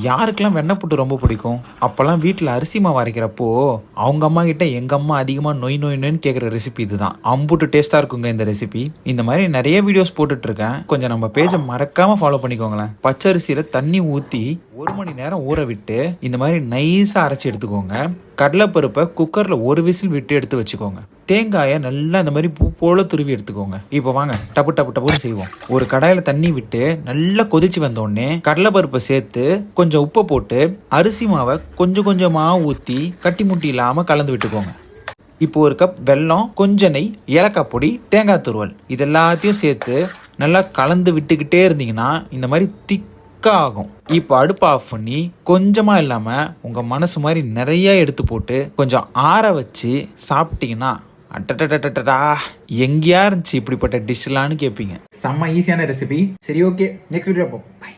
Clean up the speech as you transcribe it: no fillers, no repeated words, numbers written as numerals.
யாருக்கெல்லாம் வெண்ணெய் புட்டு ரொம்ப பிடிக்கும்? அப்போல்லாம் வீட்டில் அரிசி மாவு அரைக்கிறப்போ அவங்க அம்மா கிட்ட எங்கள் அம்மா அதிகமாக நொய் நொய்னு கேட்குற ரெசிபி இதுதான். அம்புட்டு டேஸ்ட்டாக இருக்குங்க இந்த ரெசிபி. இந்த மாதிரி நிறைய வீடியோஸ் போட்டுட்ருக்கேன். கொஞ்சம் நம்ம பேஜை மறக்காமல் ஃபாலோ பண்ணிக்கோங்களேன். பச்சரிசியில் தண்ணி ஊற்றி 1 மணி நேரம் ஊற விட்டு இந்த மாதிரி நைஸாக அரைச்சி எடுத்துக்கோங்க. கடலைப்பருப்பை குக்கரில் 1 விசில் விட்டு எடுத்து வச்சுக்கோங்க. தேங்காயை நல்லா இந்த மாதிரி பூ போல துருவி எடுத்துக்கோங்க. இப்போ வாங்க டப்பு டப்பு டப்புன்னு செய்வோம். ஒரு கடாயில் தண்ணி விட்டு நல்லா கொதிச்சு வந்தோடனே கடலைப்பருப்பை சேர்த்து கொஞ்சம் உப்பை போட்டு அரிசி மாவை கொஞ்சம் கொஞ்சமாக ஊற்றி கட்டி முட்டி இல்லாமல் கலந்து விட்டுக்கோங்க. இப்போ 1 கப் வெல்லம், கொஞ்சம் நெய், ஏலக்காய் பொடி, தேங்காய் துருவல் இது எல்லாத்தையும் சேர்த்து நல்லா கலந்து விட்டுக்கிட்டே இருந்தீங்கன்னா இந்த மாதிரி திக்காக ஆகும். இப்போ அடுப்பை ஆஃப் பண்ணி கொஞ்சமாக இல்லாமல் உங்கள் மனசு மாதிரி நிறைய எடுத்து போட்டு கொஞ்சம் ஆற வச்சு சாப்பிட்டீங்கன்னா அட்டடா எங்கேயா இருந்துச்சு இப்படிப்பட்ட டிஷ்லான்னு கேட்பீங்க. செம்ம ஈஸியான ரெசிபி. சரி, ஓகே, நெக்ஸ்ட் வீடியோ பார்ப்போம். பை.